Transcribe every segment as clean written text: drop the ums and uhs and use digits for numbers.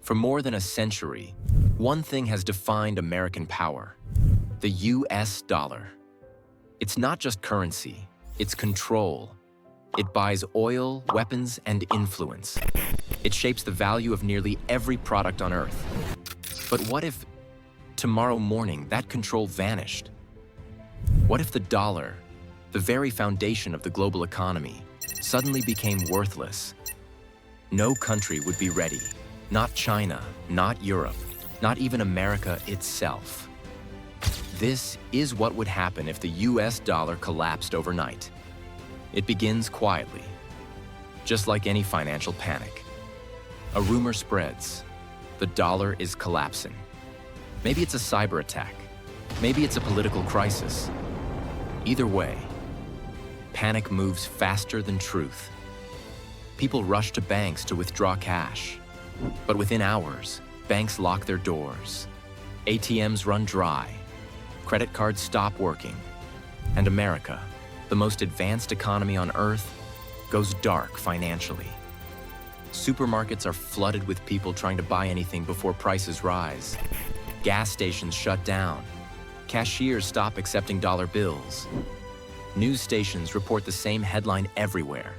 For more than a century, one thing has defined American power: the US dollar. It's not just currency, it's control. It buys oil, weapons, and influence. It shapes the value of nearly every product on Earth. But what if, tomorrow morning, that control vanished? What if the dollar, the very foundation of the global economy, suddenly became worthless? No country would be ready. Not China, not Europe, not even America itself. This is what would happen if the US dollar collapsed overnight. It begins quietly, just like any financial panic. A rumor spreads. The dollar is collapsing. Maybe it's a cyber attack. Maybe it's a political crisis. Either way, panic moves faster than truth. People rush to banks to withdraw cash. But within hours, banks lock their doors. ATMs run dry. Credit cards stop working. And America, the most advanced economy on Earth, goes dark financially. Supermarkets are flooded with people trying to buy anything before prices rise. Gas stations shut down. Cashiers stop accepting dollar bills. News stations report the same headline everywhere: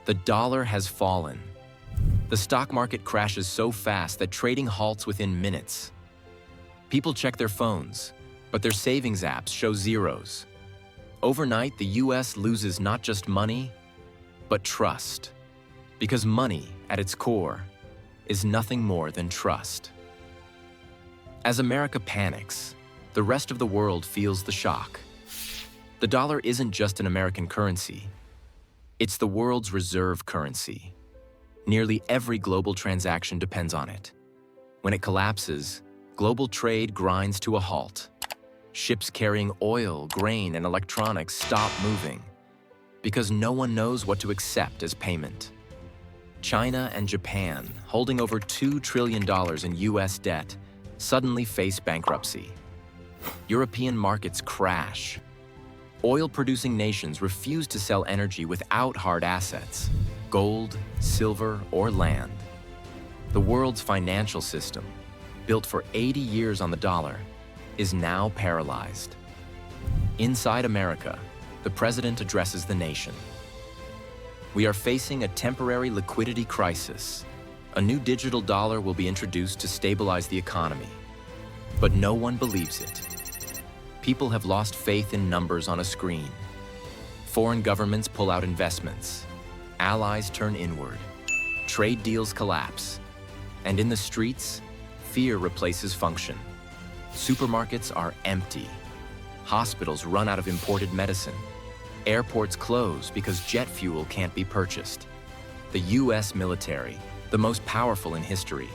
the dollar has fallen. The stock market crashes so fast that trading halts within minutes. People check their phones, but their savings apps show zeros. Overnight, the US loses not just money, but trust. Because money, at its core, is nothing more than trust. As America panics, the rest of the world feels the shock. The dollar isn't just an American currency. It's the world's reserve currency. Nearly every global transaction depends on it. When it collapses, global trade grinds to a halt. Ships carrying oil, grain, and electronics stop moving because no one knows what to accept as payment. China and Japan, holding over $2 trillion in US debt, suddenly face bankruptcy. European markets crash. Oil-producing nations refuse to sell energy without hard assets: gold, silver, or land. The world's financial system, built for 80 years on the dollar, is now paralyzed. Inside America, the president addresses the nation. We are facing a temporary liquidity crisis. A new digital dollar will be introduced to stabilize the economy. But no one believes it. People have lost faith in numbers on a screen. Foreign governments pull out investments. Allies turn inward. Trade deals collapse. And in the streets, fear replaces function. Supermarkets are empty. Hospitals run out of imported medicine. Airports close because jet fuel can't be purchased. The US military, the most powerful in history,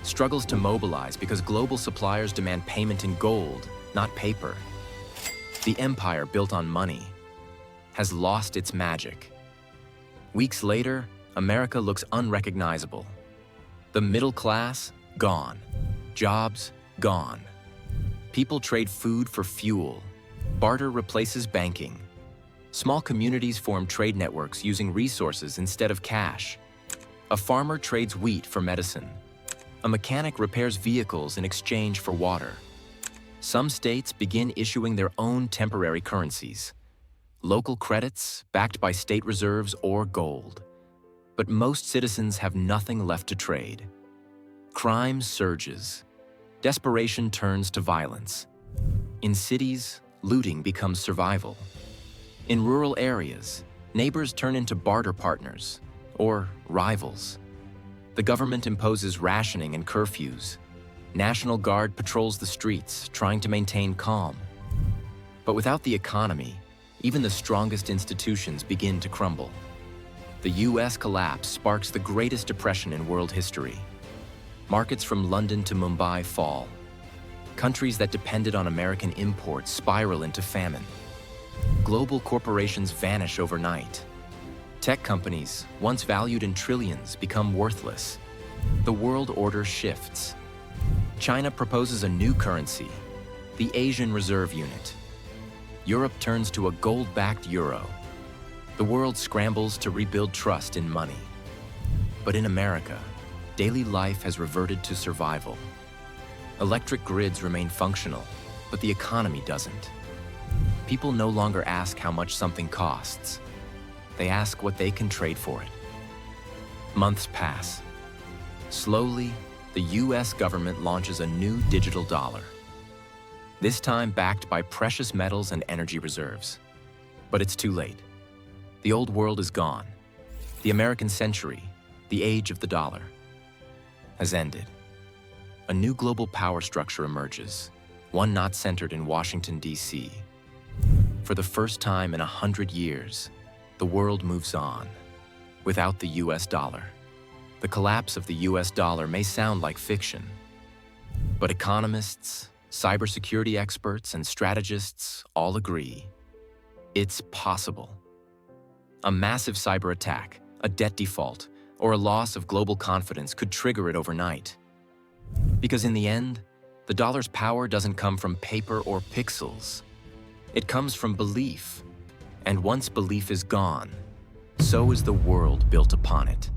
struggles to mobilize because global suppliers demand payment in gold, not paper. The empire built on money has lost its magic. Weeks later, America looks unrecognizable. The middle class, gone. Jobs, gone. People trade food for fuel. Barter replaces banking. Small communities form trade networks using resources instead of cash. A farmer trades wheat for medicine. A mechanic repairs vehicles in exchange for water. Some states begin issuing their own temporary currencies, local credits backed by state reserves or gold. But most citizens have nothing left to trade. Crime surges. Desperation turns to violence. In cities, looting becomes survival. In rural areas, neighbors turn into barter partners or rivals. The government imposes rationing and curfews. National Guard patrols the streets, trying to maintain calm. But without the economy, even the strongest institutions begin to crumble. The US collapse sparks the greatest depression in world history. Markets from London to Mumbai fall. Countries that depended on American imports spiral into famine. Global corporations vanish overnight. Tech companies, once valued in trillions, become worthless. The world order shifts. China proposes a new currency, the Asian Reserve Unit. Europe turns to a gold-backed euro. The world scrambles to rebuild trust in money. But in America, daily life has reverted to survival. Electric grids remain functional, but the economy doesn't. People no longer ask how much something costs. They ask what they can trade for it. Months pass. Slowly, the US government launches a new digital dollar. This time backed by precious metals and energy reserves. But it's too late. The old world is gone. The American century, the age of the dollar, has ended. A new global power structure emerges, one not centered in Washington, D.C. For the first time in 100 years, the world moves on, without the US dollar. The collapse of the US dollar may sound like fiction, but economists, cybersecurity experts, and strategists all agree it's possible. A massive cyber attack, a debt default, or a loss of global confidence could trigger it overnight. Because in the end, the dollar's power doesn't come from paper or pixels. It comes from belief. And once belief is gone, so is the world built upon it.